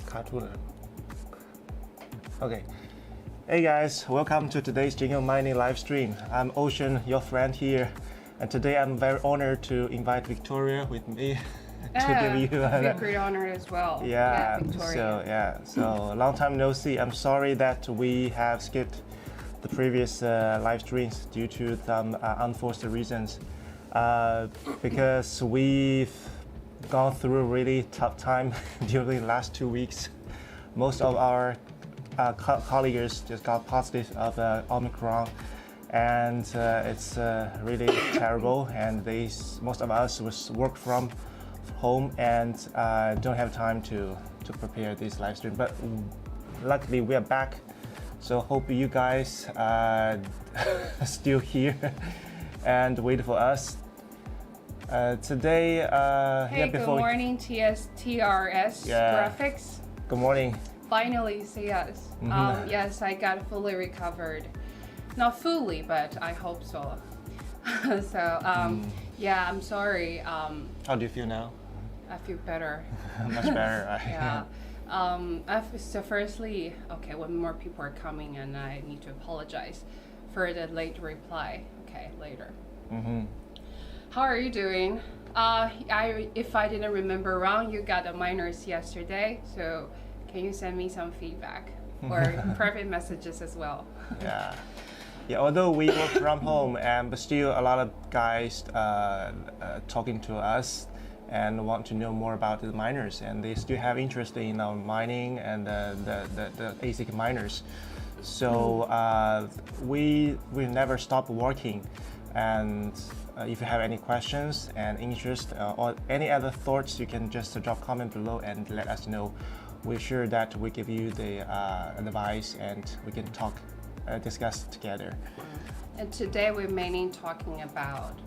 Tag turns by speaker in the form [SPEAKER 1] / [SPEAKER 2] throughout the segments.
[SPEAKER 1] Cartoon. Okay. Hey guys, welcome to today's Jingle Mining live stream. I'm Ocean, your friend here, and today I'm very honored to invite Victoria with me to give you
[SPEAKER 2] a great honor as well.
[SPEAKER 1] Yeah,
[SPEAKER 2] Victoria.
[SPEAKER 1] So long time no see. I'm sorry that we have skipped the previous live streams due to some unforced reasons, because we've gone through a really tough time during the last 2 weeks. Most of our colleagues just got positive of Omicron, and it's really terrible. And most of us work from home and don't have time to prepare this live stream. But luckily we are back. So hope you guys are still here and wait for us. Today,
[SPEAKER 2] Good morning, TRS Graphics.
[SPEAKER 1] Good morning.
[SPEAKER 2] Finally, say yes. Yes, I got fully recovered. Not fully, but I hope so. Yeah, I'm sorry.
[SPEAKER 1] How do you feel now?
[SPEAKER 2] I feel better.
[SPEAKER 1] Much better.
[SPEAKER 2] Yeah. So firstly, okay, when more people are coming, and I need to apologize for the late reply. Okay, later. How are you doing? If I didn't remember wrong, you got the minors yesterday, so can you send me some feedback or private messages as well?
[SPEAKER 1] Yeah. Although we work from home, but still a lot of guys talking to us and want to know more about the miners, and they still have interest in our mining and the ASIC miners. So we never stop working, and if you have any questions and interest or any other thoughts, you can just drop comment below and let us know. We're sure that we give you the advice and we can discuss together.
[SPEAKER 2] And today we're mainly talking about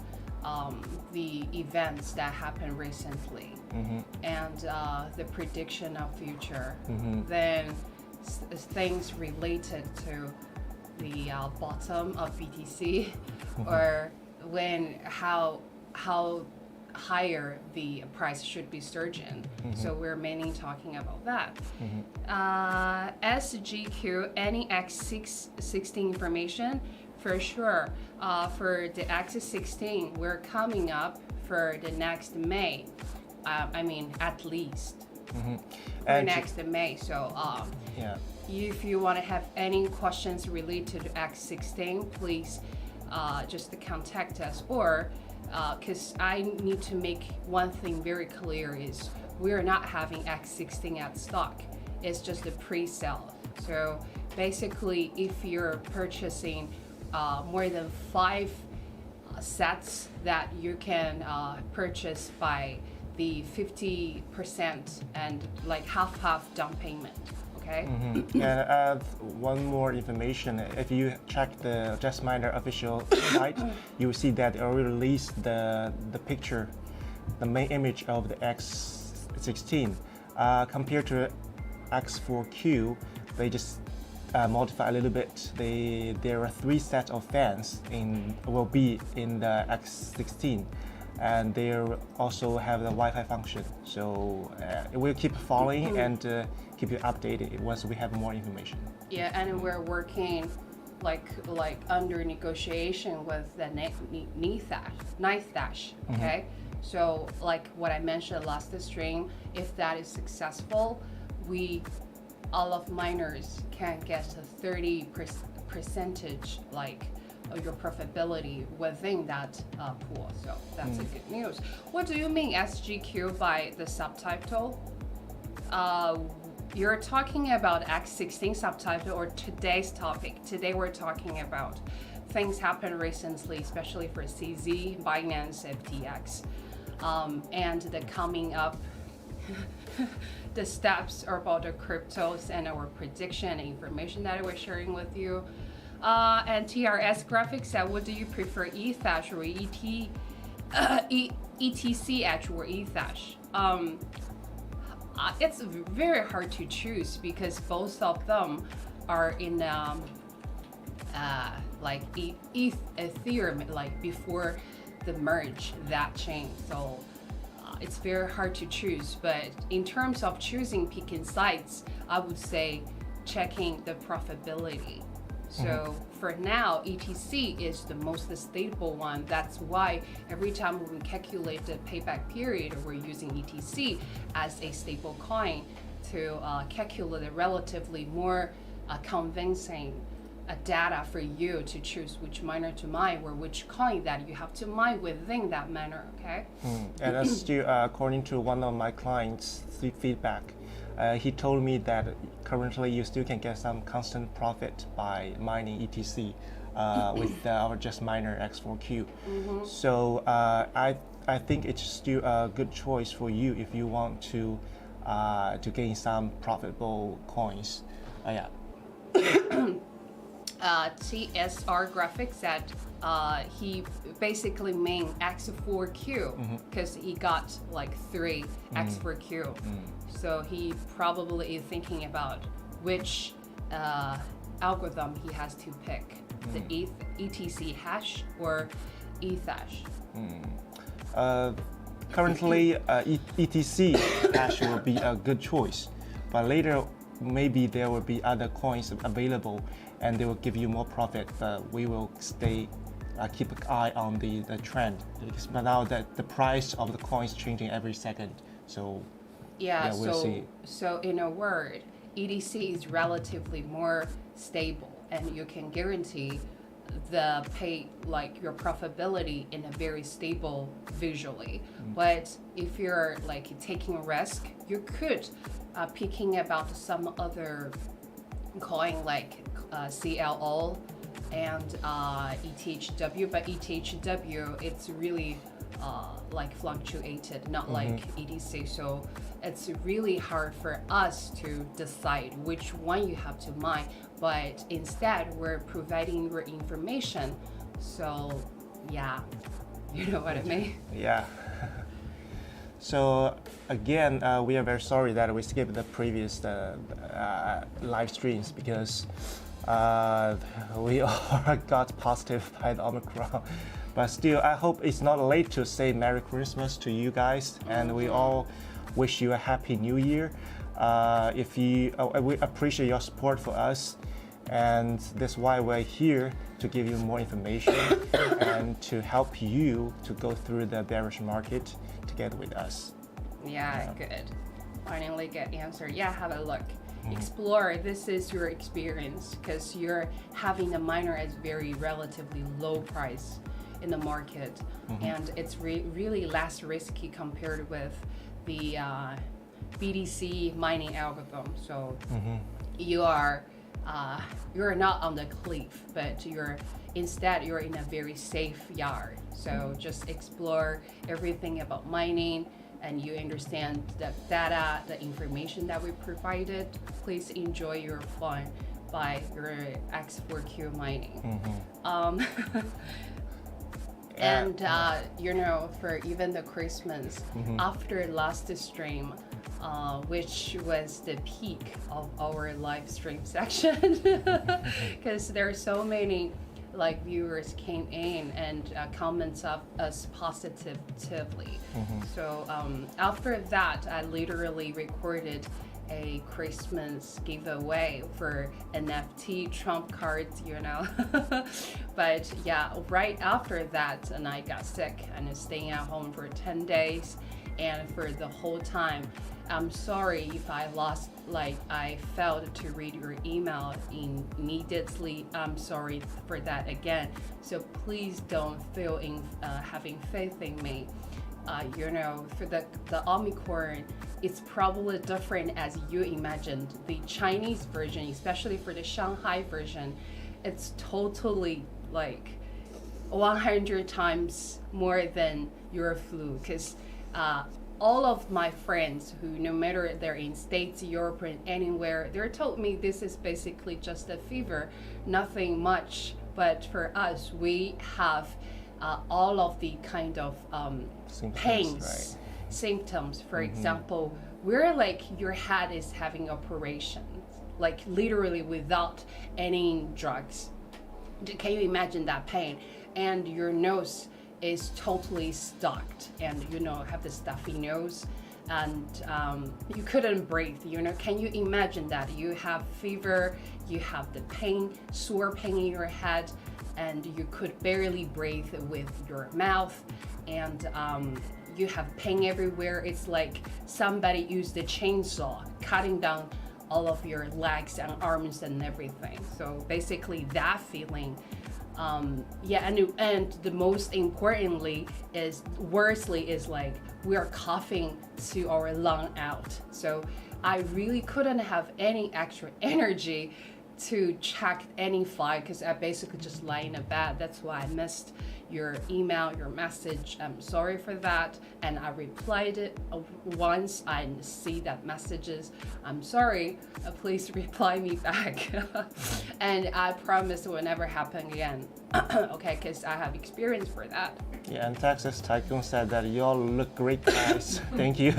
[SPEAKER 2] the events that happened recently and the prediction of future. Then things related to the bottom of BTC or how higher the price should be surging. So we're mainly talking about that. SGQ, any X16 information? For sure. For the X16, we're coming up for the next May. At least for next May. So if you want to have any questions related to X16, please just contact us, or because I need to make one thing very clear is we're not having X16 at stock. It's just a pre-sale. So basically, if you're purchasing more than 5 sets, that you can purchase by the 50% and like half down payment. Okay.
[SPEAKER 1] And one more information. If you check the Just Miner official site, you will see that they already released the picture, the main image of the X16. Compared to X4Q, they just modify a little bit. There are 3 sets of fans will be in the X16, and they also have the Wi-Fi function. So we'll keep following and keep you updated once we have more information.
[SPEAKER 2] Yeah, and we're working like under negotiation with the ninth dash. Okay, so like what I mentioned last stream, if that is successful, all of miners can get a 30% of your profitability within that pool. So that's a good news. What do you mean SGQ by the subtitle? You're talking about X16 subtitle or today's topic. Today we're talking about things happened recently, especially for CZ, Binance, FTX, and the coming up the steps about the cryptos and our prediction and information that we're sharing with you. And TRS Graphics said, what do you prefer, ETH or ETC or ETH? It's very hard to choose because both of them are in Ethereum, like before the merge that chain. So it's very hard to choose. But in terms of choosing picking sites, I would say checking the profitability. So for now, ETC is the most stable one. That's why every time we calculate the payback period, we're using ETC as a stable coin to calculate a relatively more convincing data for you to choose which miner to mine or which coin that you have to mine within that miner, okay?
[SPEAKER 1] And that's still, according to one of my clients' feedback, he told me that currently you still can get some constant profit by mining ETC with our Just Miner X4Q. So I think it's still a good choice for you if you want to gain some profitable coins. Yeah.
[SPEAKER 2] TSR Graphics said he basically mined X4Q because he got like 3 X4Q. So he probably is thinking about which algorithm he has to pick, the ETC hash or ETH hash.
[SPEAKER 1] Currently, ETC hash will be a good choice, but later maybe there will be other coins available and they will give you more profit, but we will keep an eye on the trend. Because now that the price of the coins changing every second, so we'll see.
[SPEAKER 2] So in a word, ETC is relatively more stable and you can guarantee the pay, like your profitability in a very stable visually. But if you're like taking a risk, you could picking about some other coin like CLO and ETHW, but ETHW it's really like fluctuated, not like ETC. So it's really hard for us to decide which one you have to mine. But instead, we're providing your information. So yeah, you know what I mean?
[SPEAKER 1] Yeah. So again, we are very sorry that we skipped the previous live streams because we all got positive by the Omicron. But still, I hope it's not late to say Merry Christmas to you guys, and we all wish you a Happy New Year. We appreciate your support for us, and that's why we're here to give you more information and to help you to go through the bearish market together with us.
[SPEAKER 2] Yeah, good. Finally get answer. Yeah, have a look. Explore. This is your experience because you're having a miner at very relatively low price in the market, and it's really less risky compared with the BTC mining algorithm. So you're not on the cliff, but instead you're in a very safe yard. So just explore everything about mining and you understand the data, the information that we provided. Please enjoy your fun by your X4Q mining. And for even the Christmas after last stream, which was the peak of our live stream section, because there are so many like viewers came in and comments of us positively. So after that, I literally recorded a Christmas giveaway for NFT Trump cards, but yeah, right after that, and I got sick and was staying at home for 10 days, and for the whole time, I'm sorry if I failed to read your email immediately. I'm sorry for that again. So please don't feel in having faith in me. For the Omicron, it's probably different as you imagined. The Chinese version, especially for the Shanghai version, it's totally like 100 times more than your flu. Because all of my friends who, no matter they're in States, Europe, and anywhere, they're told me this is basically just a fever, nothing much. But for us, we have all of the kind of pains, symptoms. For example, we're like your head is having operations, like literally without any drugs. Can you imagine that pain? And your nose is totally stocked, and have the stuffy nose, and you couldn't breathe. Can you imagine that? You have fever, you have the sore pain in your head, and you could barely breathe with your mouth, and you have pain everywhere. It's like somebody used a chainsaw cutting down all of your legs and arms and everything. So basically that feeling. And the most importantly is worstly is like we are coughing to our lung out. So I really couldn't have any extra energy to check any flight because I basically just lie in a bed. That's why I missed your email, your message. I'm sorry for that. And I replied it once. I see that messages. I'm sorry. Please reply me back. And I promise it will never happen again. Okay, because I have experience for that.
[SPEAKER 1] Yeah, and Texas Tycoon said that you all look great, guys. Thank you.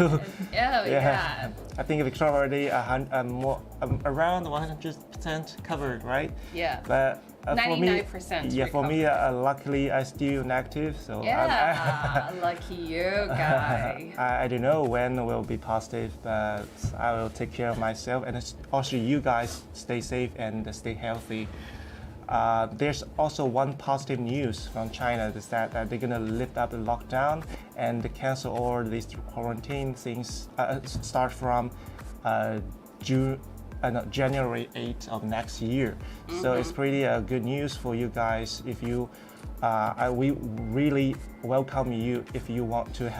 [SPEAKER 2] Yeah.
[SPEAKER 1] I think Victoria already around 100% covered, right?
[SPEAKER 2] Yeah.
[SPEAKER 1] But
[SPEAKER 2] 99%.
[SPEAKER 1] Yeah, for me, luckily I still negative, so
[SPEAKER 2] yeah, lucky you, guy.
[SPEAKER 1] I don't know when will be positive, but I will take care of myself, and also you guys stay safe and stay healthy. There's also one positive news from China is that they're gonna lift up the lockdown and cancel all these quarantine things. Start from January 8th of next year. Mm-hmm. So it's pretty good news for you guys. If you, we really welcome you if you want to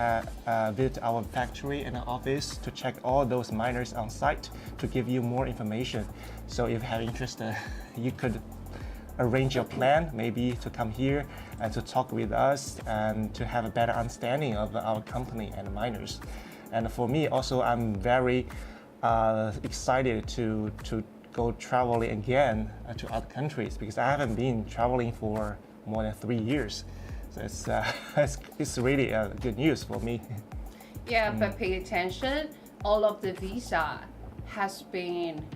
[SPEAKER 1] visit our factory and office to check all those miners on site to give you more information. So if you have interest, you could arrange your plan maybe to come here and to talk with us and to have a better understanding of our company and miners. And for me also, I'm very excited to go traveling again to other countries because I haven't been traveling for more than 3 years. So it's really good news for me.
[SPEAKER 2] Yeah, but pay attention. All of the visa has been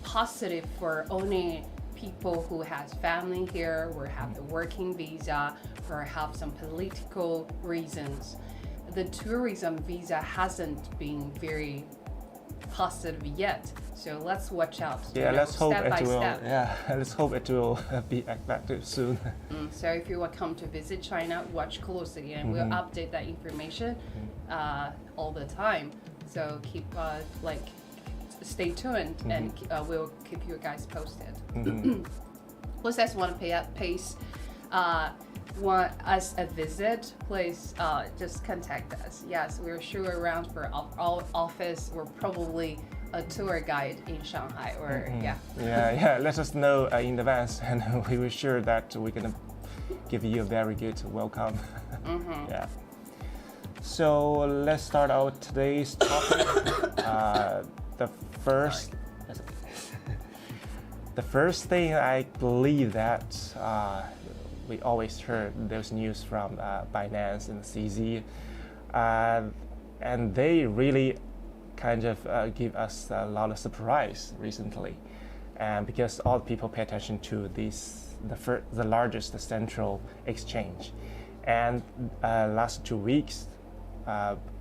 [SPEAKER 2] positive for only people who has family here, or have the working visa, or have some political reasons. The tourism visa hasn't been very positive yet, so let's watch out.
[SPEAKER 1] Yeah, let's hope
[SPEAKER 2] step
[SPEAKER 1] it
[SPEAKER 2] by
[SPEAKER 1] will.
[SPEAKER 2] step.
[SPEAKER 1] Yeah, let's hope it will be effective soon.
[SPEAKER 2] So if you will come to visit China, watch closely, and we'll update that information all the time. So keep stay tuned, and we'll keep you guys posted. Who says want to pace? Want us a visit, please just contact us. Yes, we're sure around for our office, or probably a tour guide in Shanghai, or
[SPEAKER 1] yeah, let us know in advance, and we will sure that we're gonna give you a very good welcome. Yeah. So let's start out today's topic. The first thing, I believe that we always heard those news from Binance and CZ, and they really kind of give us a lot of surprise recently, and because all people pay attention to the largest central exchange, and last 2 weeks,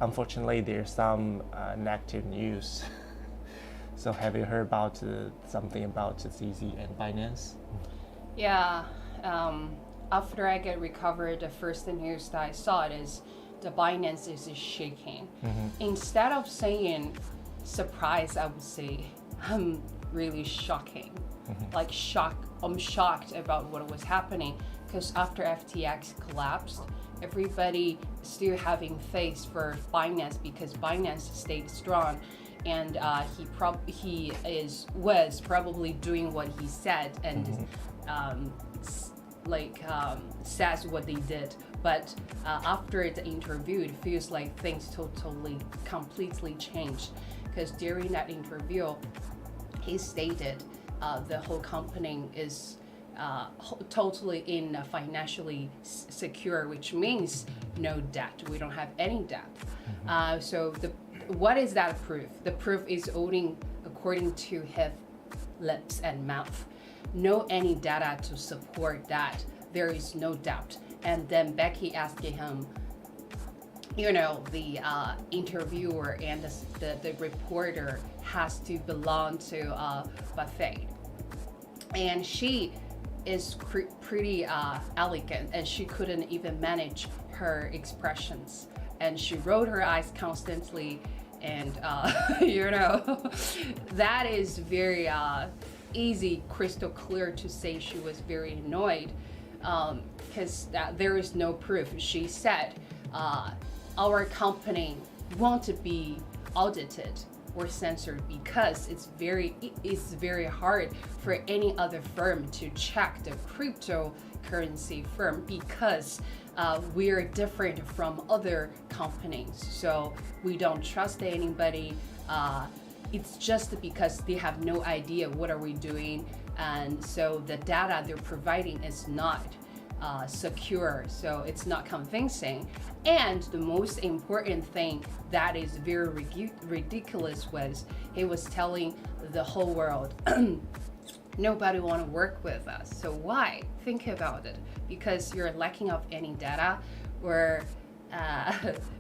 [SPEAKER 1] unfortunately, there's some negative news. So have you heard about something about CZ and Binance?
[SPEAKER 2] Yeah. After I get recovered, the first news that I saw is the Binance is shaking. Instead of saying surprise, I would say I'm really shocking. I'm shocked about what was happening, because after FTX collapsed, everybody still having faith for Binance because Binance stayed strong, and he was probably doing what he said, and says what they did. But after the interview, it feels like things completely changed, because during that interview, he stated the whole company is totally financially secure, which means no debt. We don't have any debt. So what is that proof? The proof is owning, according to his lips and mouth. No any data to support that there is no doubt. And then Becky asked him, you know, the interviewer and the reporter has to belong to buffet. And she is pretty elegant, and she couldn't even manage her expressions. And she rolled her eyes constantly, and you know, that is very easy, crystal clear to say she was very annoyed, because there is no proof. She said, our company want to be audited or censored because it's very hard for any other firm to check the cryptocurrency firm, because we're different from other companies, so we don't trust anybody. It's just because they have no idea what are we doing, and so the data they're providing is not secure, so it's not convincing. And the most important thing that is very ridiculous was he was telling the whole world, nobody want to work with us. So why? Think about it. Because you're lacking of any data, or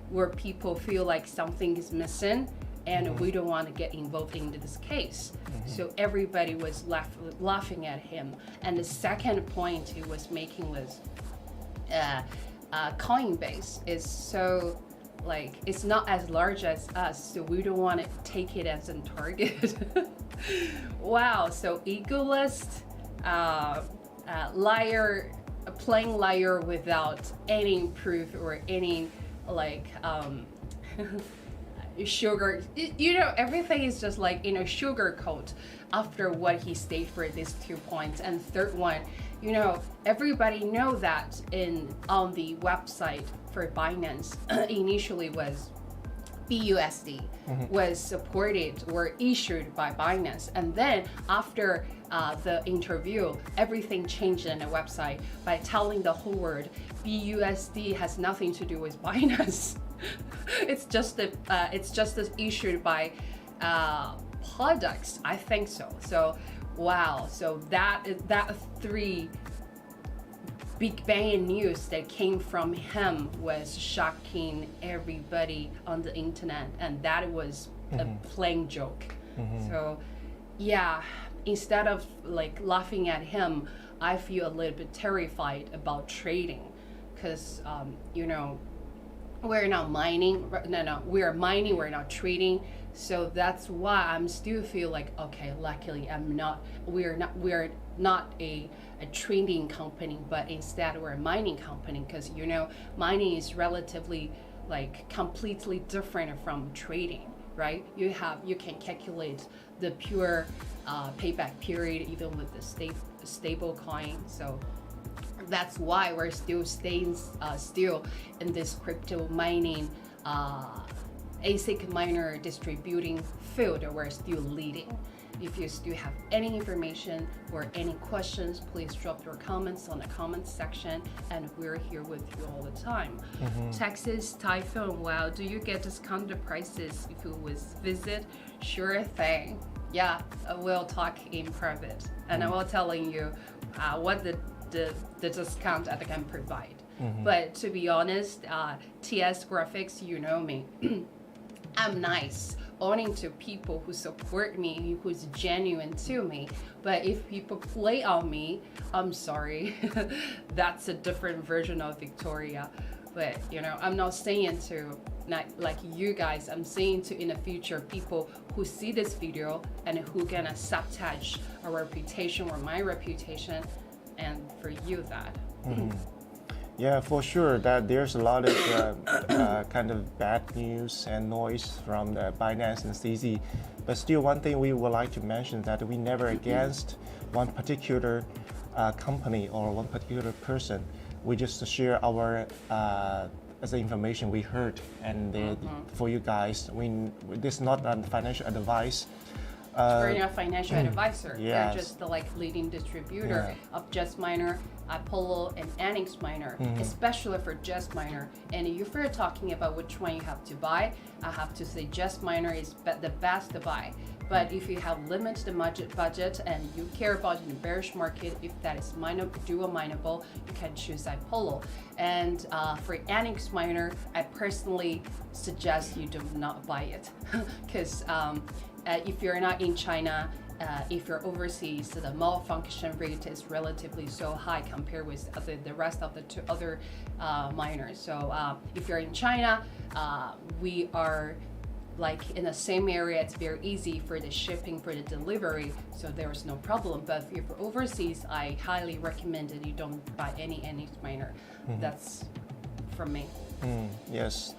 [SPEAKER 2] where people feel like something is missing, and we don't want to get involved into this case. So everybody was laughing at him. And the second point he was making was Coinbase is so, like, it's not as large as us, so we don't want to take it as a target. Wow, so egolist, liar, a plain liar without any proof or any like sugar, you know, everything is just like in a sugar coat after what he stated for these 2 points. And third one, you know, everybody know that on the website for Binance initially was BUSD was supported or issued by Binance, and then after the interview, everything changed in the website by telling the whole world BUSD has nothing to do with Binance. It's just issued by products, I think so. So wow, so that three Big Bang news that came from him was shocking everybody on the internet, and that was a plain joke. So yeah, instead of like laughing at him, I feel a little bit terrified about trading, because you know, we're not mining. No, we're mining, we're not trading. So that's why I'm still feel like, okay, luckily we're not a trading company, but instead we're a mining company, because you know, mining is relatively like completely different from trading, right? You can calculate the pure payback period even with the stable coin. So that's why we're still staying still in this crypto mining ASIC miner distributing field. We're still leading. If you still have any information or any questions, please drop your comments on the comments section, and we're here with you all the time. Texas Typhoon, wow, do you get discounted prices if you visit? Sure thing. Yeah, we'll talk in private, and I will telling you what the discount I can provide. But to be honest, TS Graphics, you know me. I'm nice, owning to people who support me, who's genuine to me. But if people play on me, I'm sorry. That's a different version of Victoria. But you know, I'm not saying to not like you guys, I'm saying to in the future people who see this video and who gonna sabotage our reputation or my reputation, and for you that.
[SPEAKER 1] Yeah, for sure that there's a lot of kind of bad news and noise from the Binance and CZ, but still one thing we would like to mention that we never against one particular company or one particular person. We just share our as the information we heard, and for you guys, this is not a financial advice.
[SPEAKER 2] We're not a financial advisor.
[SPEAKER 1] Yes.
[SPEAKER 2] We're just the like leading distributor of Just Miner Apollo and Annex miner, especially for just miner. And if you're talking about which one you have to buy, I have to say just miner is the best to buy. But if you have limited budget and you care about the bearish market, if that is dual mineable, you can choose Apollo. And for Annex miner, I personally suggest you do not buy it because if you're not in China, if you're overseas, the malfunction rate is relatively so high compared with the rest of the other miners. So if you're in China, we are like in the same area. It's very easy for the shipping, for the delivery, so there's no problem. But if you're overseas, I highly recommend that you don't buy any miner. That's from me.
[SPEAKER 1] Yes.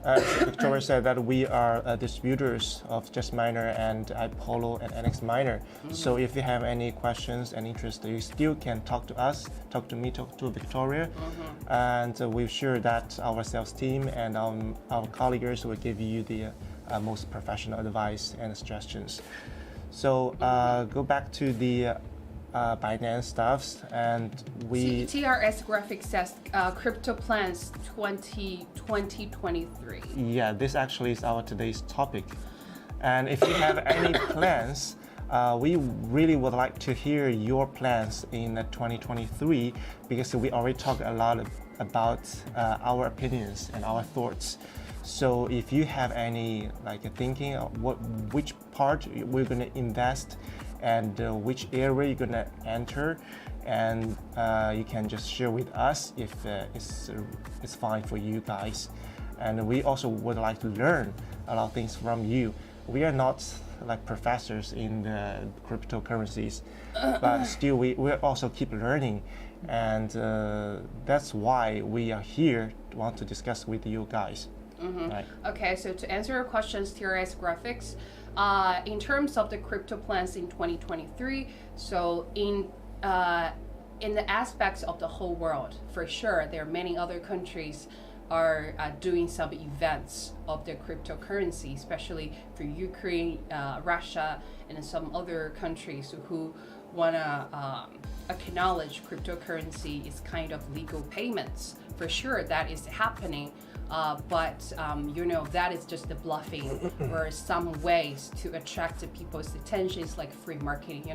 [SPEAKER 1] As Victoria said, that we are distributors of Just Miner and Apollo and NX Miner. So if you have any questions and interest, you still can talk to us, talk to me, talk to Victoria, and we're sure that our sales team and our colleagues will give you the most professional advice and suggestions. So go back to the Binance stuffs, and we
[SPEAKER 2] TRS Graphics says crypto plans 2023.
[SPEAKER 1] Yeah, this actually is our today's topic. And if you have any plans, we really would like to hear your plans in 2023, because we already talked a lot about our opinions and our thoughts. So if you have any thinking of which part we're going to invest and which area you're going to enter, and you can just share with us if it's fine for you guys. And we also would like to learn a lot of things from you. We are not like professors in the cryptocurrencies, but still we also keep learning, and that's why we are here to want to discuss with you guys. Right.
[SPEAKER 2] Okay, so to answer your questions, TRS Graphics, in terms of the crypto plans in 2023, so in the aspects of the whole world, for sure, there are many other countries are doing some events of the cryptocurrency, especially for Ukraine, Russia, and some other countries who want to acknowledge cryptocurrency is kind of legal payments. For sure, that is happening. But that is just the bluffing or some ways to attract the people's attentions, like free marketing,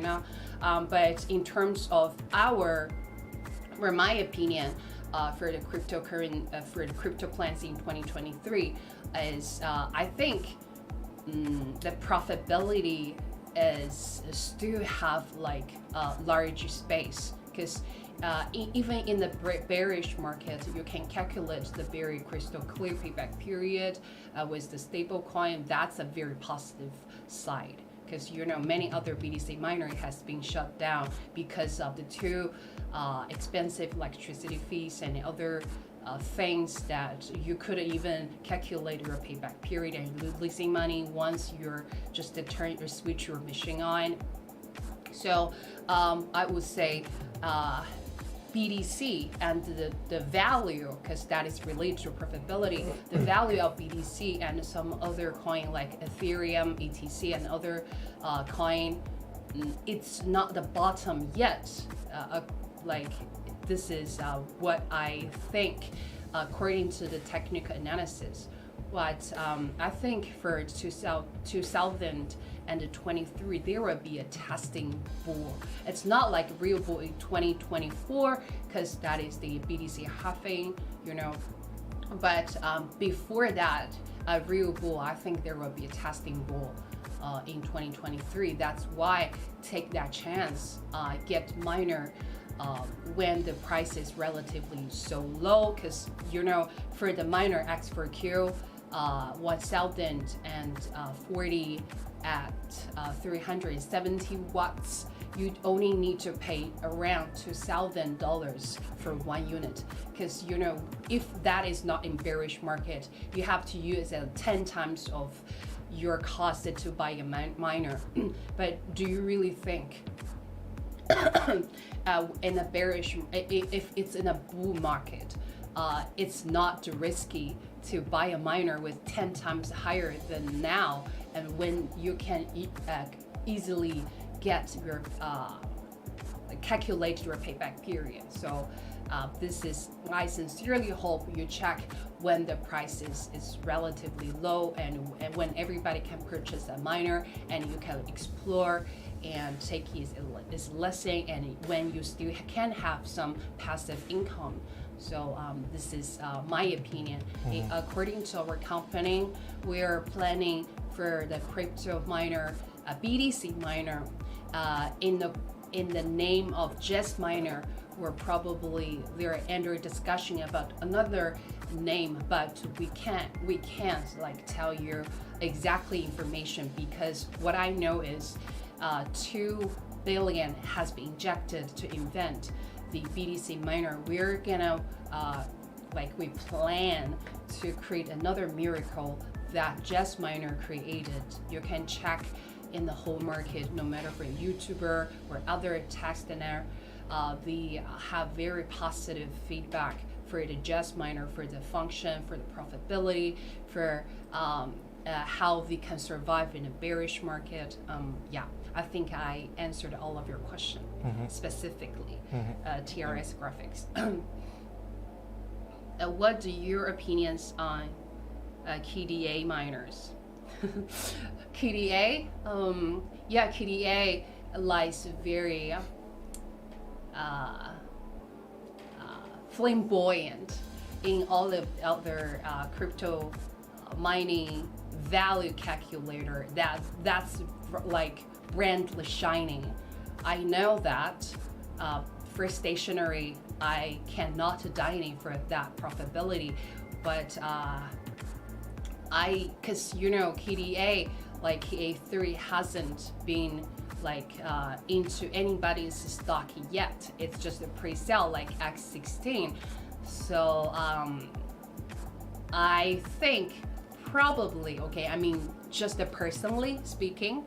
[SPEAKER 2] But in terms of my opinion, for the crypto plans in 2023 is I think the profitability is still have like a large space, because even in the bearish market, you can calculate the very crystal clear payback period with the stable coin. That's a very positive side, because many other BTC miner has been shut down because of the too expensive electricity fees and other things that you couldn't even calculate your payback period, and you're losing money once you're just switch your machine on. So I would say BTC and the value, because that is related to profitability, the value of BTC and some other coin like Ethereum, ETC, and other coin, it's not the bottom yet. This is what I think according to the technical analysis. But I think for 2023, there will be a testing bull. It's not like real bull in 2024, because that is the BTC halving, But before that, a real bull, I think there will be a testing bull in 2023. That's why take that chance, get miner when the price is relatively so low, because for the miner X4Q 1040 at 370 watts, you only need to pay around $2,000 for 1 unit, because if that is not in bearish market, you have to use 10 times of your cost to buy a miner. But do you really think in a bearish, if it's in a bull market, it's not risky to buy a miner with 10 times higher than now, and when you can easily get your calculate your payback period. So this is, I sincerely hope you check when the price is relatively low and when everybody can purchase a miner and you can explore and take his lesson, and when you still can have some passive income. So this is my opinion. According to our company, we are planning for the crypto miner, a BTC miner, in the name of just miner. They're under discussion about another name, but we can't like tell you exactly information, because what I know is 2 billion has been injected to invent the BTC miner. We're gonna we plan to create another miracle that just miner created. You can check in the whole market, no matter for YouTuber or other tester, they have very positive feedback for the just miner, for the function, for the profitability, for how they can survive in a bearish market. I think I answered all of your questions specifically. TRS graphics. What are your opinions on KDA miners? KDA? KDA lies very flamboyant in all of other crypto mining value calculator. That's like brand shining. I know that for stationary, I cannot dine for that profitability, but because KDA, like KA3 hasn't been into anybody's stock yet. It's just a pre-sale like X16. So I think probably, just personally speaking,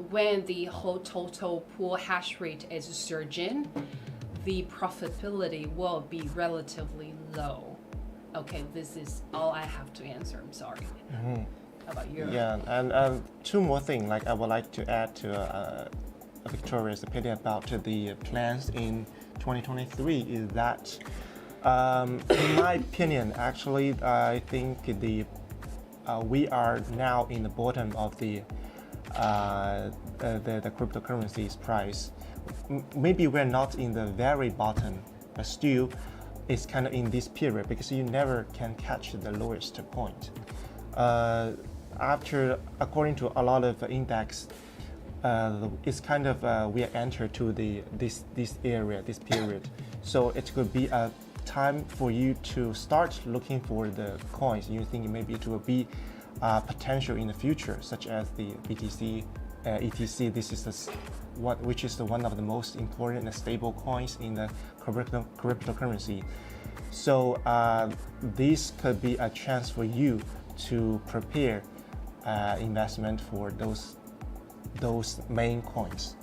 [SPEAKER 2] when the whole total pool hash rate is surging, the profitability will be relatively low. Okay, this is all I have to answer. I'm sorry. How about you?
[SPEAKER 1] Yeah, and 2 more things I would like to add to Victoria's opinion about the plans in 2023 is that, in my opinion, actually, I think we are now in the bottom of the cryptocurrency's price. Maybe we're not in the very bottom, but still, it's kind of in this period because you never can catch the lowest point. According to a lot of index, it's kind of we are entered to this period. So it could be a time for you to start looking for the coins you think maybe it will be potential in the future, such as the BTC, ETC. This is which is one of the most important and stable coins in the cryptocurrency. So this could be a chance for you to prepare investment for those main coins,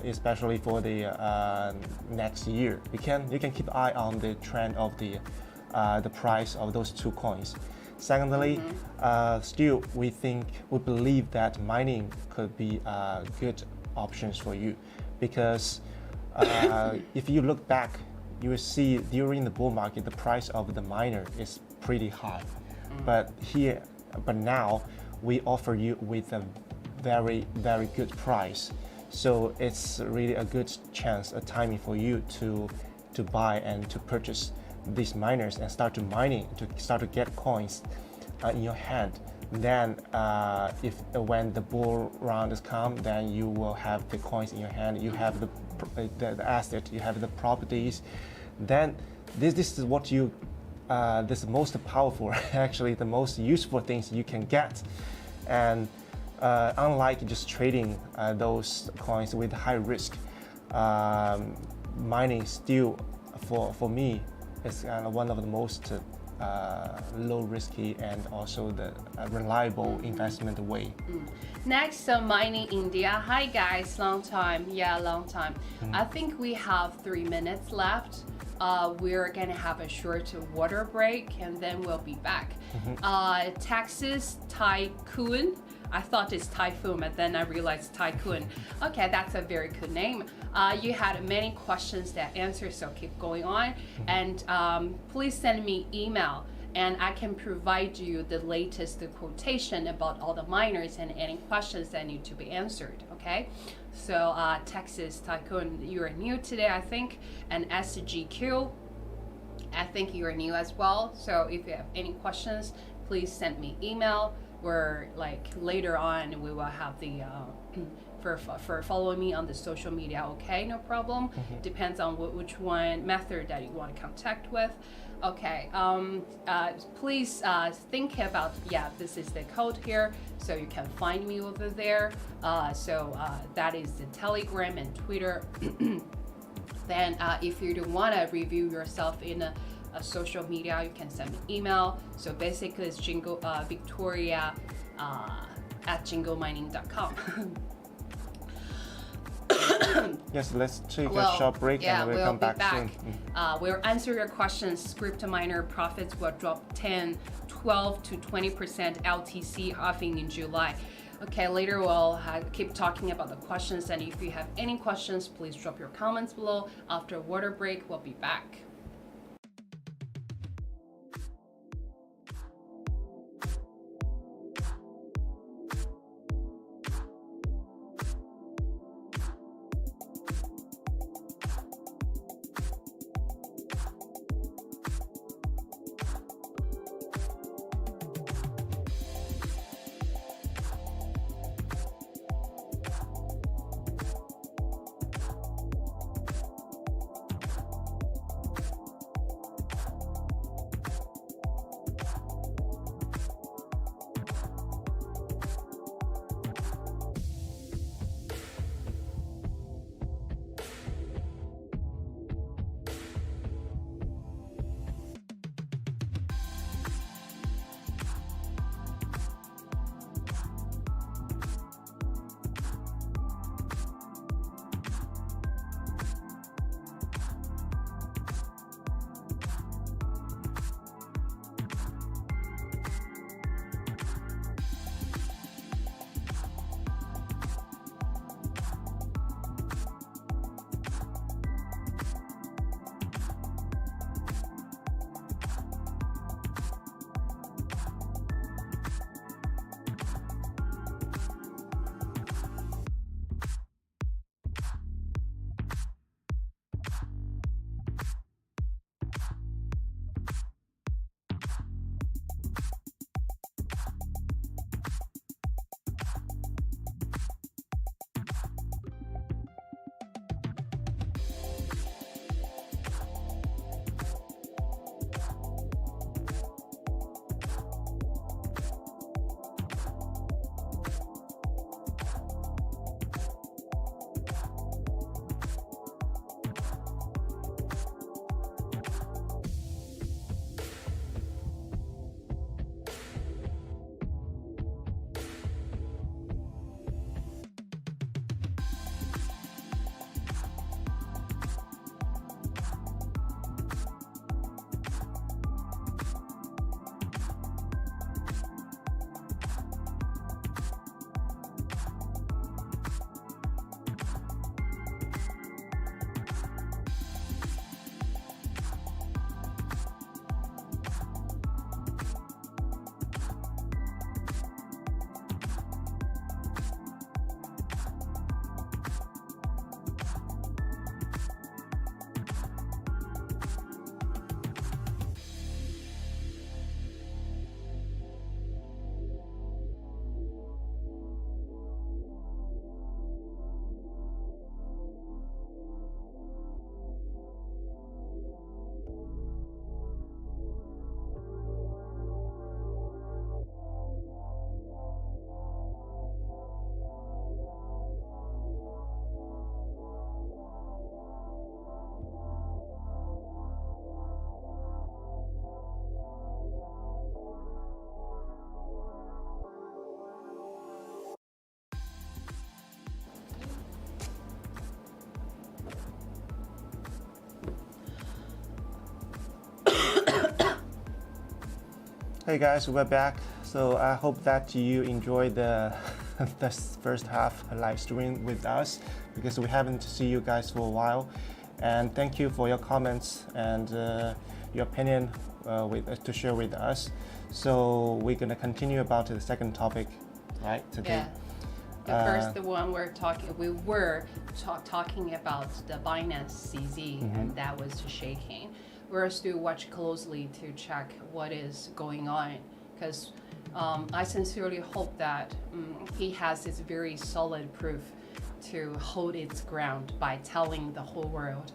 [SPEAKER 1] especially for the next year. You can keep an eye on the trend of the price of those 2 coins. Secondly, still we believe that mining could be good options for you, because if you look back, you will see during the bull market the price of the miner is pretty high, but now we offer you with a very, very good price. So it's really a good chance, a timing for you to buy and to purchase these miners and start to mining, to start to get coins in your hand. Then when the bull round is come, then you will have the coins in your hand, you have the asset, you have the properties. Then this is what this most powerful, actually the most useful things you can get. And unlike just trading those coins with high risk, mining still for me is one of the most low risky and also the reliable investment way.
[SPEAKER 2] Next, mining India. Hi guys, long time. Yeah, long time. I think we have 3 minutes left. We're gonna have a short water break and then we'll be back. Texas Tycoon. I thought it's typhoon, but then I realized tycoon. Okay, that's a very good name. You had many questions that answered, so keep going on. And please send me email, and I can provide you the latest quotation about all the miners and any questions that need to be answered, okay? So Texas Tycoon, you are new today, I think, and SGQ, I think you are new as well. So if you have any questions, please send me email, or like later on we will have the for following me on the social media, okay? No problem. Depends on which one method that you want to contact with. Okay, please think about, yeah, this is the code here, so you can find me over there. So that is the Telegram and Twitter. Then if you don't want to review yourself in a social media, you can send me email. So basically it's Victoria at jinglemining.com.
[SPEAKER 1] Yes, let's take a short break and we'll come back soon.
[SPEAKER 2] We'll answer your questions. Script miner profits will drop 10, 12 to 20% LTC halving in July. Okay, later we'll keep talking about the questions, and if you have any questions, please drop your comments below. After water break, we'll be back.
[SPEAKER 1] Hey guys, we're back. So I hope that you enjoyed the this first half live stream with us, because we haven't seen you guys for a while. And thank you for your comments and your opinion to share with us. So we're gonna continue about the second topic, right, today.
[SPEAKER 2] Yeah. The first one we were talking about the Binance CZ, and that was shaking. We're still watch closely to check what is going on, because I sincerely hope that he has this very solid proof to hold its ground by telling the whole world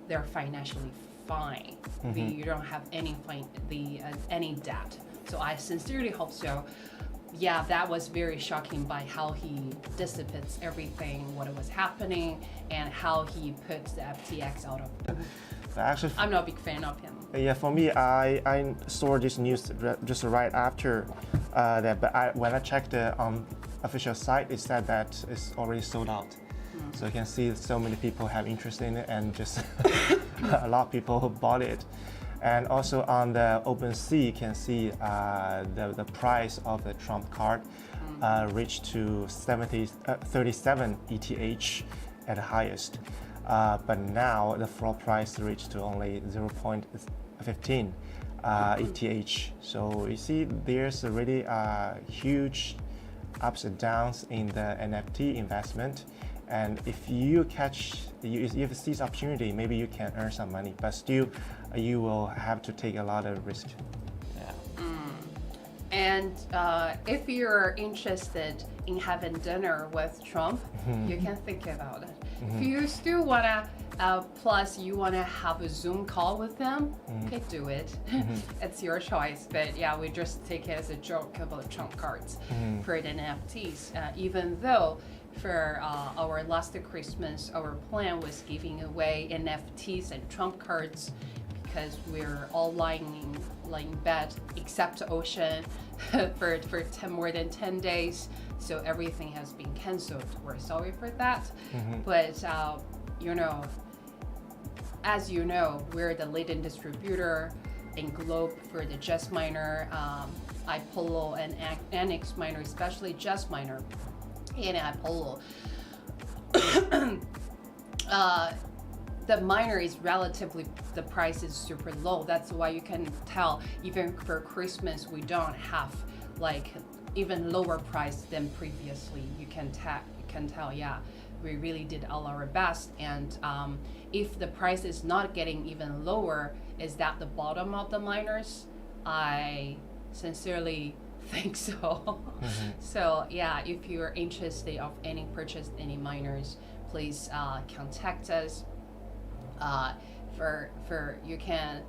[SPEAKER 2] they're financially fine. You don't have any debt. So I sincerely hope so. Yeah, that was very shocking by how he dissipates everything, what was happening, and how he puts the FTX out of.
[SPEAKER 1] Actually,
[SPEAKER 2] I'm not a big fan of him.
[SPEAKER 1] Yeah, for me, I saw this news just right after that, but when I checked the official site, it said that it's already sold out. So you can see so many people have interest in it, and just a lot of people who bought it. And also on the OpenSea, you can see the price of the Trump card reached to 37 ETH at the highest. But now the floor price reached to only 0.15 ETH. So you see there's already huge ups and downs in the NFT investment. And if you see this opportunity, maybe you can earn some money, but still you will have to take a lot of risk. Yeah.
[SPEAKER 2] And if you're interested in having dinner with Trump, you can think about it. If you still wanna, plus you wanna have a Zoom call with them, okay, do it. It's your choice. But yeah, we just take it as a joke about Trump cards for the NFTs. Even though for our last Christmas, our plan was giving away NFTs and Trump cards, because we're all lying in bed except Ocean for more than 10 days. So everything has been canceled. We're sorry for that. But as you know, we're the leading distributor in Globe for the Just Miner, iPolo, and Annex Miner, especially Just Miner. And iPolo. The miner is relatively, the price is super low. That's why you can tell even for Christmas we don't have like even lower price than previously. You can tell, yeah, we really did all our best. And if the price is not getting even lower, is that the bottom of the miners? I sincerely think so. So yeah, if you're interested of any purchase any miners, please contact us. You can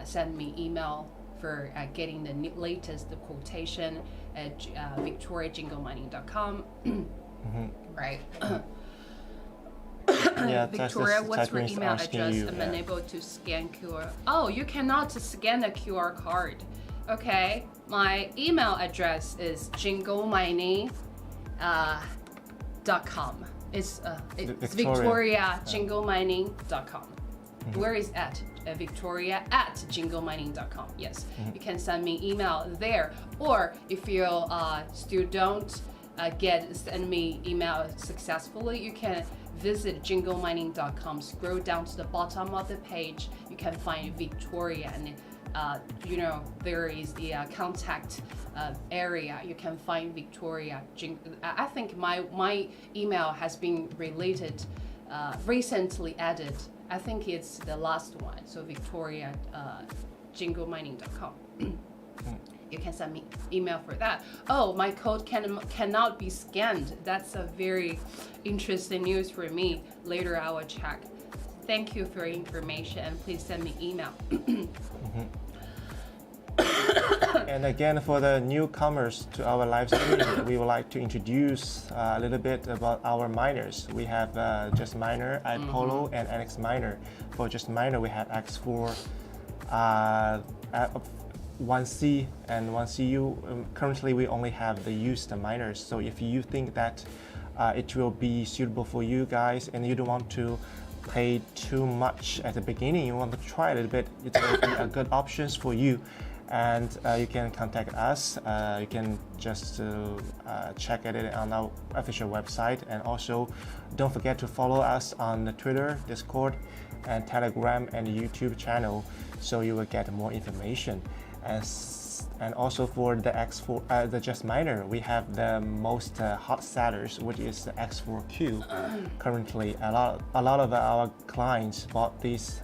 [SPEAKER 2] send me email for getting the latest quotation at victoriajinglemining.com. Right.
[SPEAKER 1] Yeah,
[SPEAKER 2] Victoria, what's your
[SPEAKER 1] Catherine's
[SPEAKER 2] email address?
[SPEAKER 1] you,
[SPEAKER 2] I'm unable to scan QR. Oh, you cannot scan the QR card. Okay, my email address is jinglemining.com. It's victoriajinglemining.com. Where is at? Victoria@jinglemining.com. Yes, you can send me email there. Or if you still don't send me email successfully, you can visit jinglemining.com. Scroll down to the bottom of the page. You can find Victoria, and there is the contact area. You can find Victoria. I think my email has been recently added. I think it's the last one. So Victoria, jinglemining.com. You can send me email for that. Oh, my code cannot be scanned. That's a very interesting news for me. Later I will check. Thank you for your information, and please send me email.
[SPEAKER 1] And again, for the newcomers to our live stream, we would like to introduce a little bit about our miners. We have Just Miner, iPolo, and Annex Miner. For Just Miner, we have X4, 1C, and 1CU. Currently, we only have the used miners. So if you think that it will be suitable for you guys, and you don't want to pay too much at the beginning, you want to try a little bit, it will be a good options for you. and you can contact us. You can just check it on our official website, and also don't forget to follow us on the Twitter, Discord, and Telegram and YouTube channel, so you will get more information. And also for the X4, the Just Miner, we have the most hot sellers, which is the X4Q. Currently, a lot of our clients bought this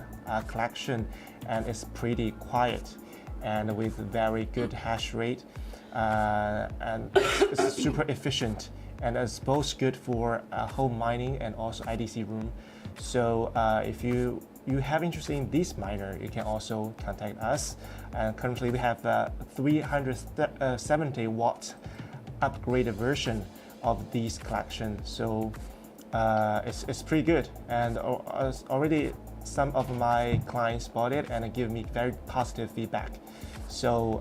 [SPEAKER 1] collection, and it's pretty quiet and with very good hash rate, and it's super efficient, and it's both good for home mining and also IDC room. So if you have interest in this miner, you can also contact us. And currently we have a 370 watt upgraded version of this collection. So it's pretty good, and already some of my clients bought it and give me very positive feedback. So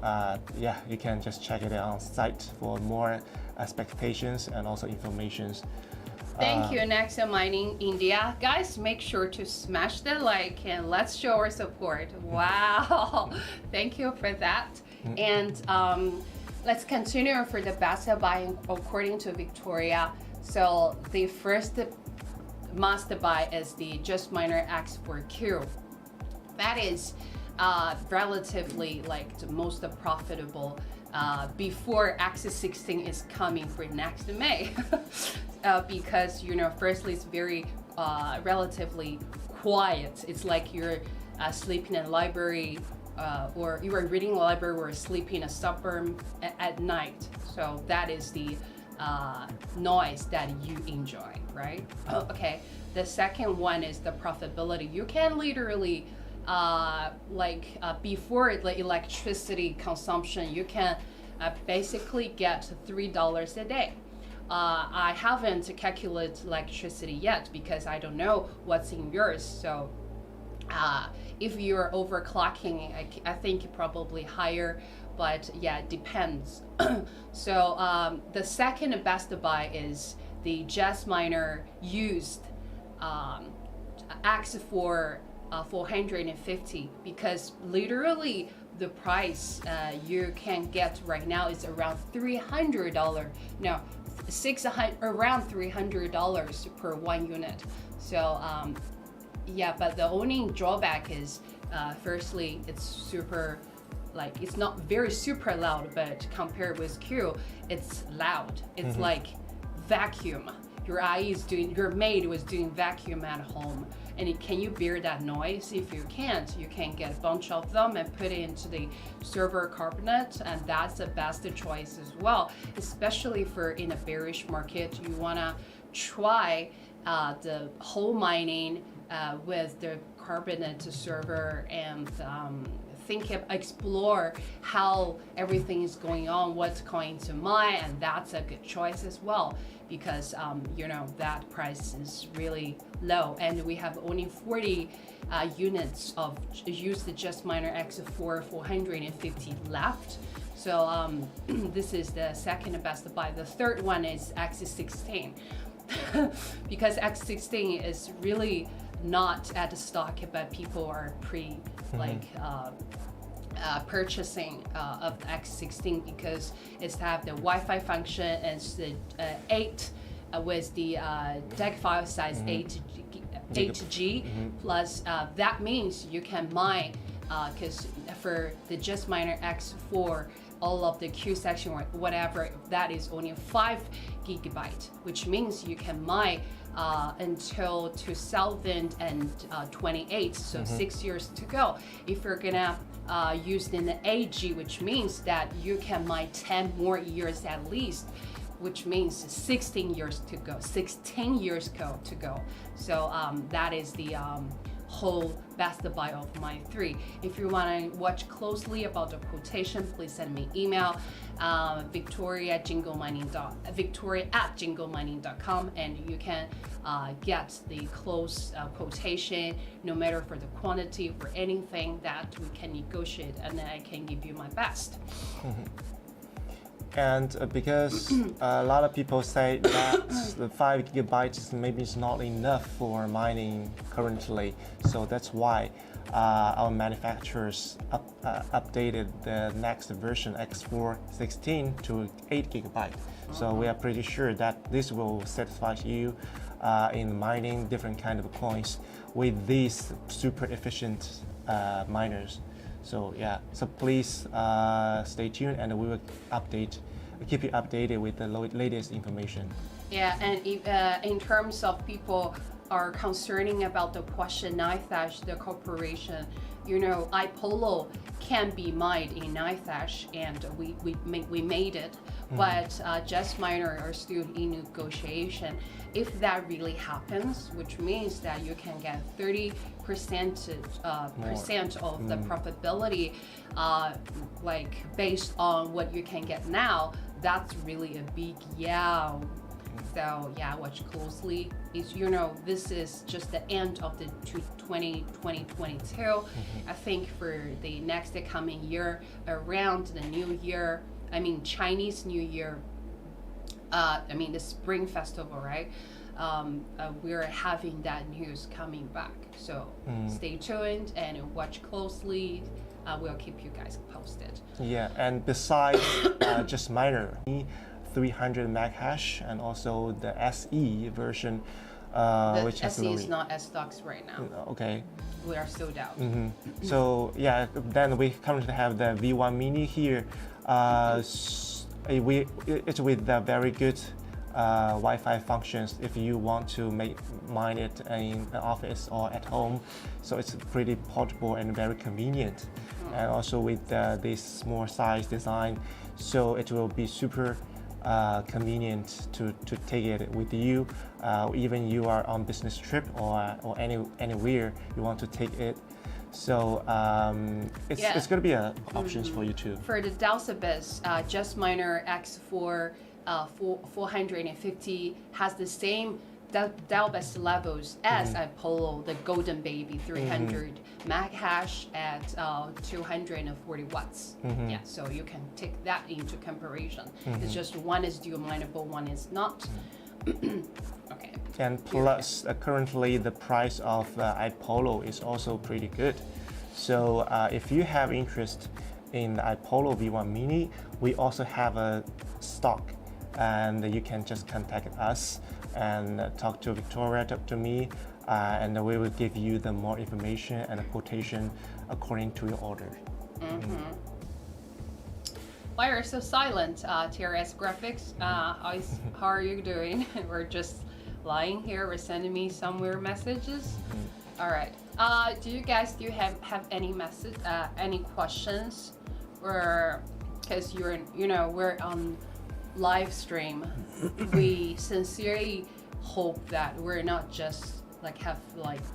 [SPEAKER 1] yeah, you can just check it out on site for more expectations and also informations.
[SPEAKER 2] Thank you, Next Mining India. Guys, make sure to smash the like and let's show our support. Wow, thank you for that. And let's continue for the best buy according to Victoria. So the first must buy is the Just Miner X4Q. That is relatively like the most profitable before Axis 16 is coming for next May. Because firstly it's very relatively quiet. It's like you're sleeping in a library, or you are reading a library or sleeping in a suburb at night. So that is the noise that you enjoy, right? Okay. The second one is the profitability. You can literally before the electricity consumption, you can basically get $3 a day. I haven't calculated electricity yet because I don't know what's in yours. So if you're overclocking, I think probably higher, but yeah, it depends. So the second best buy is the Just Miner used X4 450, because literally the price you can get right now is around $300. No, around $300 per one unit. So yeah, but the only drawback is firstly it's super, like, it's not very super loud, but compared with Q, it's loud. It's like vacuum. Your maid was doing vacuum at home. And can you bear that noise? If you can't, you can get a bunch of them and put it into the server cabinet, and that's the best choice as well. Especially for in a bearish market, you wanna try the whole mining with the cabinet server and explore how everything is going on, what's going to mine, and that's a good choice as well, because that price is really low, and we have only 40 units of used Just Miner X4 450 left. So this is the second best buy. The third one is X16 because X16 is really not at the stock, but people are purchasing of the X16 because it's have the Wi-Fi function, and it's the 8 with the DAG file size 8G plus that means you can mine, because for the Just Miner X4, all of the Q section or whatever, that is only 5 gigabyte, which means you can mine until 2028, so 6 years to go. If you're gonna use in the AG, which means that you can mine 10 more years at least, which means 16 years to go. So that is the whole best buy of my 3. If you want to watch closely about the quotation, please send me email, victoria@jinglemining.com, and you can get the close quotation, no matter for the quantity, for anything that we can negotiate, and then I can give you my best.
[SPEAKER 1] And because a lot of people say that the 5 gigabytes maybe is not enough for mining currently, so that's why our manufacturers updated the next version X416 to 8 gigabyte. So we are pretty sure that this will satisfy you in mining different kind of coins with these super efficient miners. So yeah, so please stay tuned, and we will keep you updated with the latest information.
[SPEAKER 2] Yeah, and in terms of people are concerning about the question NiceHash, the corporation, iPolo can be mined in NiceHash, and we made it, but Just Miner are still in negotiation. If that really happens, which means that you can get 30% of the profitability, like based on what you can get now, that's really a big So yeah, watch closely. This is just the end of the 2022. I think for the next coming year, around the New Year, Chinese New Year, the Spring Festival, right? We're having that news coming back. So stay tuned and watch closely. We'll keep you guys posted.
[SPEAKER 1] Yeah, and besides Just Miner, 300 meg hash, and also the SE version, which has
[SPEAKER 2] SE is not S-Stocks right now.
[SPEAKER 1] Okay.
[SPEAKER 2] We are sold out.
[SPEAKER 1] So yeah, then we currently have the V1 Mini here. It's with the very good Wi-Fi functions if you want to mine it in the office or at home. So it's pretty portable and very convenient. And also with this small size design, so it will be super convenient to take it with you, even you are on business trip or anywhere you want to take it. So it's going to be options for you too.
[SPEAKER 2] For the Dalsabus, Just Miner X4 450 has the same Dalbus levels as iPolo, the Golden Baby 300 mag hash at 240 watts. Yeah, so you can take that into comparison. It's just one is dual mineable, one is not. Okay.
[SPEAKER 1] And plus, currently the price of iPolo is also pretty good. So if you have interest in the iPolo V1 Mini, we also have a stock, and you can just contact us and talk to Victoria, talk to me, and we will give you the more information and a quotation according to your order.
[SPEAKER 2] Why are you so silent, TRS Graphics? How are you doing? We're just lying here. We're sending me some weird messages. All right. Do you guys have any any questions, or because we're on live stream, we sincerely hope that we're not just have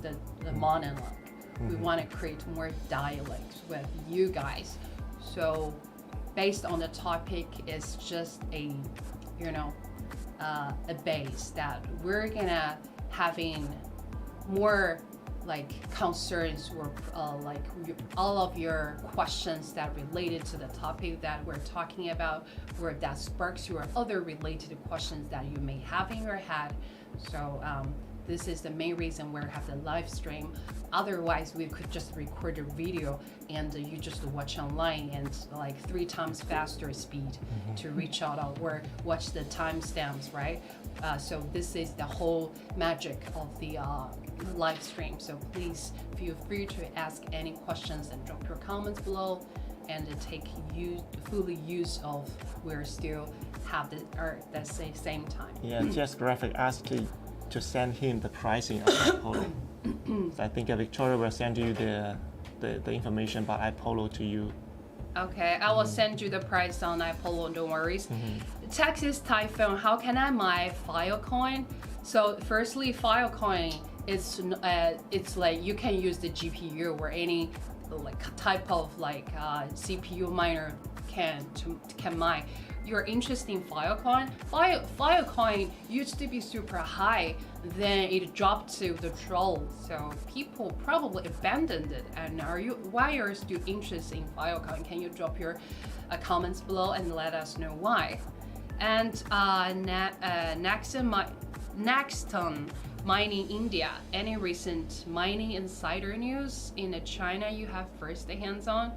[SPEAKER 2] the monologue. We want to create more dialogues with you guys. So based on the topic, it's just a base that we're gonna having more concerns or all of your questions that related to the topic that we're talking about, or that sparks your other related questions that you may have in your head. So this is the main reason we have the live stream. Otherwise, we could just record a video and you just watch online and 3 times faster speed to reach out or watch the timestamps, right? So this is the whole magic of the live stream. So please feel free to ask any questions and drop your comments below, and take fully use of we're still have the same time.
[SPEAKER 1] Yeah, Just Graphic asked to send him the pricing of iPolo. So I think Victoria will send you the information about iPolo to you.
[SPEAKER 2] Okay, I will send you the price on iPolo, don't worry. Texas Typhoon, how can I mine Filecoin? So firstly, Filecoin it's you can use the GPU or any type of CPU miner can mine. You're interested in Filecoin? Filecoin used to be super high, then it dropped to the troll. So people probably abandoned it. And why are you still interested in Filecoin? Can you drop your comments below and let us know why? And Nexton mining India. Any recent mining insider news in China you have first hands on?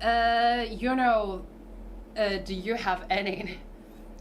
[SPEAKER 2] Do you have any?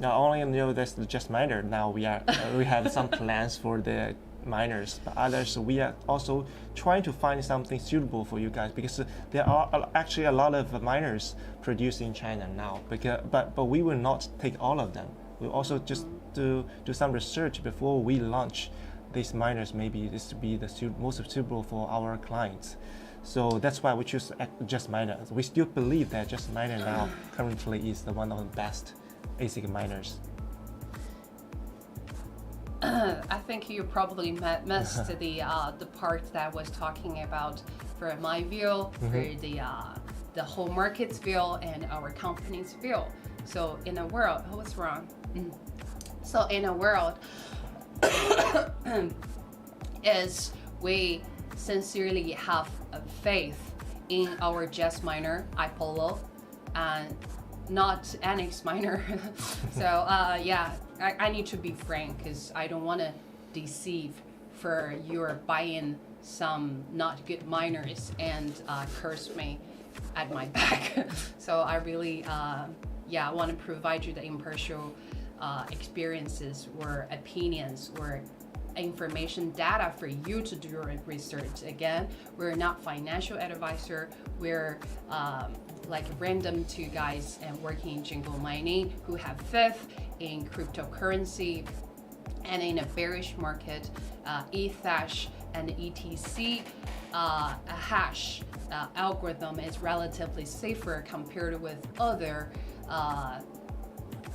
[SPEAKER 1] Not only know this just miner. Now we have some plans for the miners, but others we are also trying to find something suitable for you guys, because there are actually a lot of miners produced in China now. But we will not take all of them. We'll also just do some research before we launch these miners. Maybe this to be the most suitable for our clients. So that's why we choose just miner. We still believe that just miner now currently is one of the best ASIC miners.
[SPEAKER 2] I think you probably missed the part that I was talking about for my view, for the whole market's view and our company's view. So in a world, what's wrong? So in a world, is we sincerely have a faith in our Jess miner, iPolo, and not NX miner. So yeah, I need to be frank, because I don't want to deceive for you're buying some not good miners and curse me at my back. So I really want to provide you the impartial experiences or opinions or information data for you to do your research. Again, we're not financial advisor. We're like random two guys and working in jingle mining who have faith in cryptocurrency, and in a bearish market, Ethash and ETC hash algorithm is relatively safer compared with other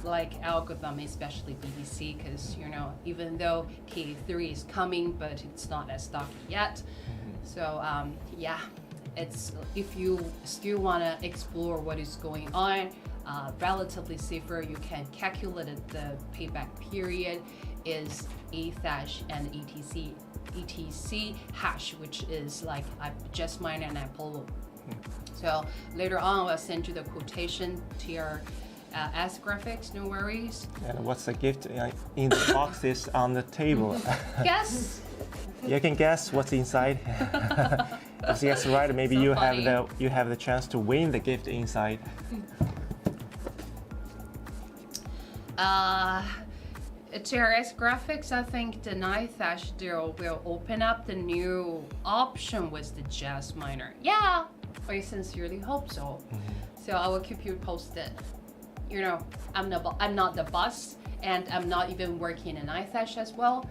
[SPEAKER 2] like algorithm, especially BTC, because even though K3 is coming, but it's not as stocky yet. So yeah, it's if you still want to explore what is going on, relatively safer, you can calculate it. The payback period is Ethash and ETC hash, which is like I just mine and Apollo. So later on, I'll send you the quotation to your as graphics, no worries.
[SPEAKER 1] And what's the gift in the boxes on the table?
[SPEAKER 2] Guess.
[SPEAKER 1] You can guess what's inside. If you guess right, maybe
[SPEAKER 2] So
[SPEAKER 1] you have the chance to win the gift inside.
[SPEAKER 2] TRS graphics, I think the Ethash deal will open up the new option with the Jazz miner. Yeah, I sincerely hope so. So I will keep you posted. I'm not the boss, and I'm not even working in Ethash as well.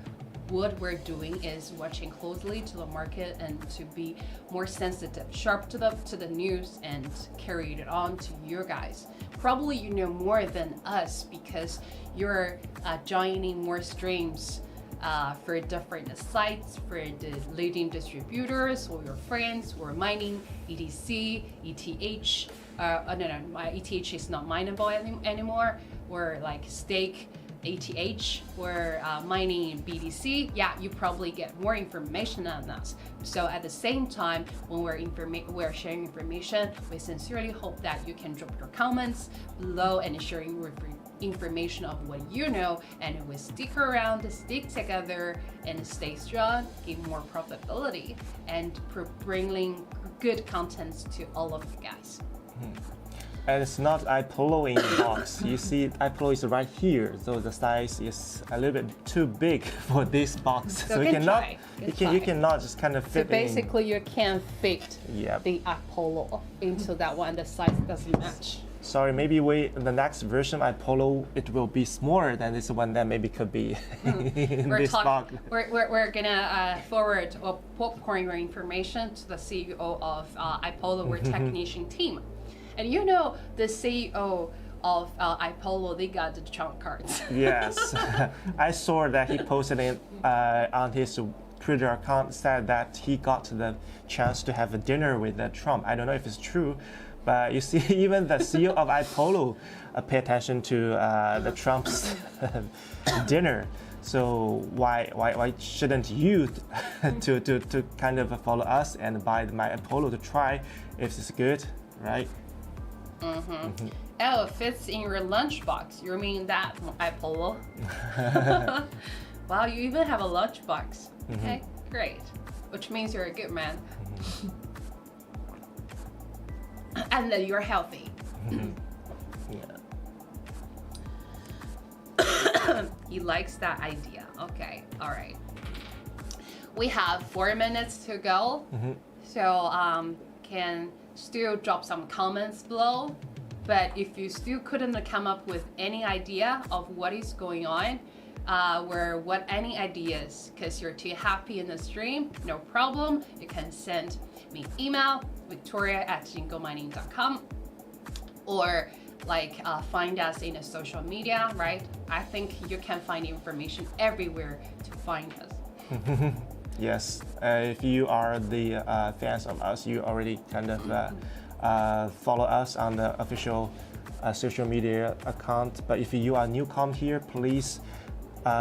[SPEAKER 2] What we're doing is watching closely to the market and to be more sensitive, sharp to the news, and carry it on to you guys. Probably you know more than us because you're joining more streams for different sites, for the leading distributors or your friends who are mining ETC, ETH. My ETH is not mineable anymore. Or like stake ETH or mining BTC. Yeah, you probably get more information on us. So at the same time, when we're sharing information, we sincerely hope that you can drop your comments below and share your information of what you know, and we stick around, stick together, and stay strong, give more profitability, and bringing good contents to all of you guys.
[SPEAKER 1] And it's not iPolo in the box. You see, iPolo is right here, so the size is a little bit too big for this box.
[SPEAKER 2] So
[SPEAKER 1] you
[SPEAKER 2] you
[SPEAKER 1] cannot just kind of fit
[SPEAKER 2] So basically, you can't fit
[SPEAKER 1] Yep.
[SPEAKER 2] the Apollo into that one. The size doesn't match.
[SPEAKER 1] Sorry, maybe the next version of iPolo, it will be smaller than this one. That maybe could be in this box.
[SPEAKER 2] We're gonna forward or popcorn your information to the CEO of iPolo, we're technician team. And the CEO of iPolo, they got the trump cards.
[SPEAKER 1] Yes, I saw that he posted it on his Twitter account, said that he got the chance to have a dinner with Trump. I don't know if it's true, but you see, even the CEO of iPolo pay attention to the Trump's dinner. So why shouldn't you to kind of follow us and buy my Apollo to try if it's good, right?
[SPEAKER 2] Oh, it fits in your lunchbox. You mean that Apollo? Wow, you even have a lunchbox. Okay, great. Which means you're a good man. And that you're healthy. He likes that idea. Okay, all right. We have 4 minutes to go. So can still drop some comments below. But if you still couldn't come up with any idea of what is going on, or what any ideas, because you're too happy in the stream, no problem. You can send me email, victoria@jingomining.com, or find us in a social media, right? I think you can find information everywhere to find us.
[SPEAKER 1] Yes, if you are the fans of us, you already kind of follow us on the official social media account. But if you are newcomer here, please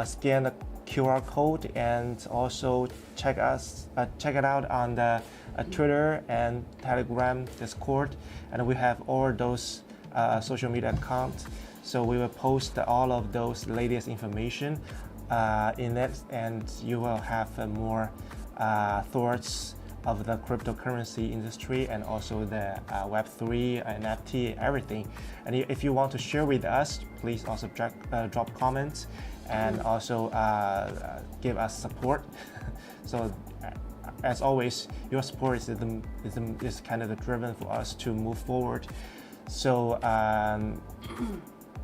[SPEAKER 1] scan the QR code and also check it out on the Twitter and Telegram, Discord, and we have all those social media accounts. So we will post all of those latest information in it, and you will have more thoughts of the cryptocurrency industry and also the Web3, NFT, everything. And if you want to share with us, please also drop comments and also give us support. So as always, your support is kind of the driven for us to move forward. So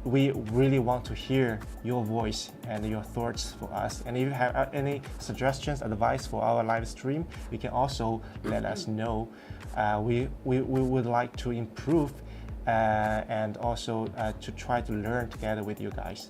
[SPEAKER 1] we really want to hear your voice and your thoughts for us. And if you have any suggestions, advice for our live stream, you can also let us know. We would like to improve and also to try to learn together with you guys.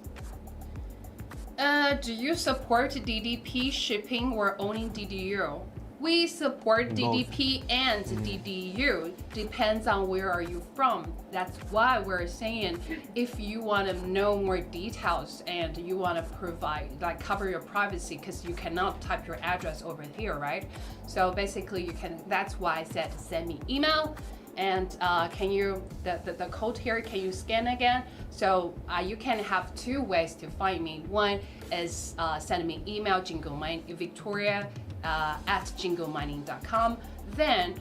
[SPEAKER 2] Do you support DDP shipping or owning DDU? We support DDP and DDU. Depends on where are you from. That's why we're saying if you want to know more details and you want to provide, cover your privacy, because you cannot type your address over here, right? So basically you can, that's why I said send me email. And can you, the code here, can you scan again? So you can have 2 ways to find me. One is send me email, Victoria@jingomining.com. Then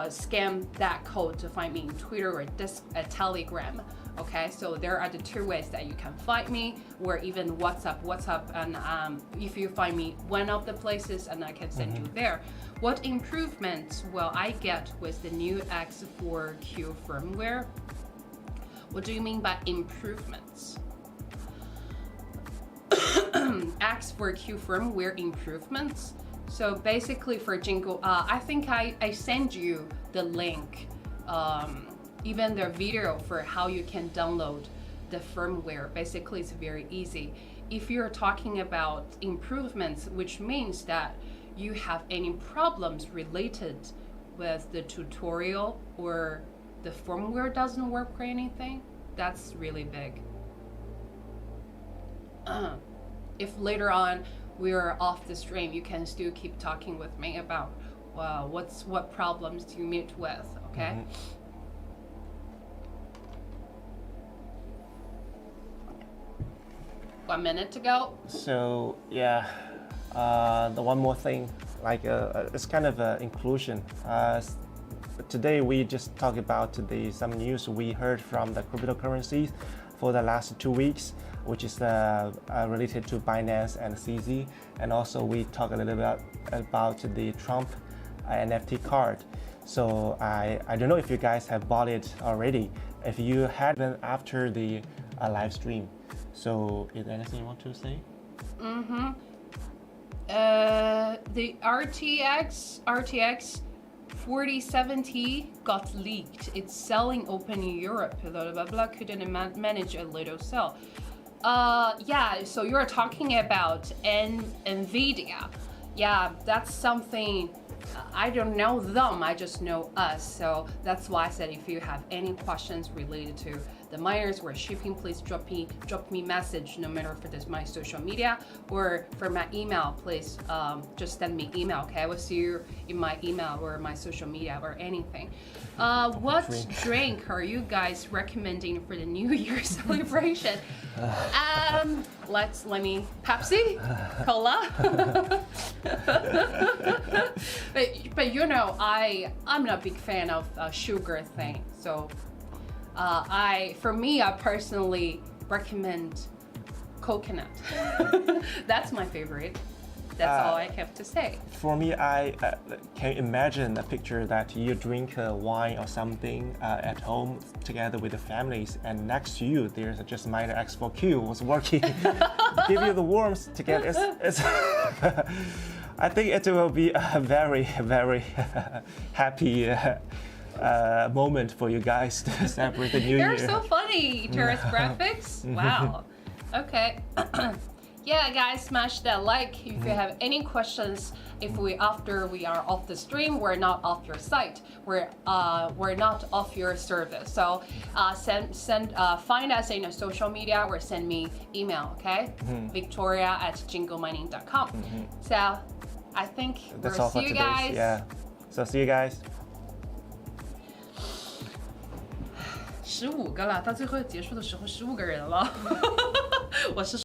[SPEAKER 2] scan that code to find me in Twitter or Telegram. Okay, so there are the 2 ways that you can find me, or even WhatsApp, and if you find me one of the places, and I can send you there. What improvements will I get with the new X4Q firmware? What do you mean by improvements? X4Q firmware improvements. So basically for Jingo, I think I send you the link, even the video for how you can download the firmware. Basically, it's very easy. If you're talking about improvements, which means that you have any problems related with the tutorial or the firmware doesn't work or anything, that's really big. If later on we're off the stream, you can still keep talking with me about what problems you meet with, okay? 1 minute to go.
[SPEAKER 1] So yeah, the one more thing, it's kind of inclusion. Today we just talked about some news we heard from the cryptocurrencies for the last 2 weeks, which is related to Binance and CZ, and also we talked a little bit about the Trump NFT card. So I don't know if you guys have bought it already. If you hadn't after the live stream. So is there anything you want to say?
[SPEAKER 2] The RTX 4070 got leaked. It's selling open in Europe. Blah blah blah. Couldn't manage a little sell. Yeah. So you're talking about NVIDIA. Yeah, that's something. I don't know them. I just know us. So that's why I said if you have any questions related to the miners were shipping, please drop me message no matter for this my social media or for my email. Please just send me email. Okay, I will see you in my email or my social media or anything. What drink are you guys recommending for the New Year celebration? Let me Pepsi, cola. but you know I'm not a big fan of sugar thing. So I personally recommend coconut. That's my favorite. That's all I have to say.
[SPEAKER 1] For me, I can imagine a picture that you drink wine or something at home together with the families, and next to you there's just minor X4Q was working, give you the warmth to get. It's I think it will be a very, very happy moment for you guys to celebrate the New Year.
[SPEAKER 2] They're so funny, tourist graphics. Wow. Okay. Yeah, guys, smash that like. If you have any questions, after we are off the stream, we're not off your site. We're not off your service. So find us in social media or send me email. Okay, Victoria@jinglemining.com. So I think
[SPEAKER 1] that's
[SPEAKER 2] we'll
[SPEAKER 1] all for
[SPEAKER 2] see you
[SPEAKER 1] today.
[SPEAKER 2] guys.
[SPEAKER 1] Yeah. So see you guys.
[SPEAKER 2] 15个了，到最后结束的时候15个人了。我是。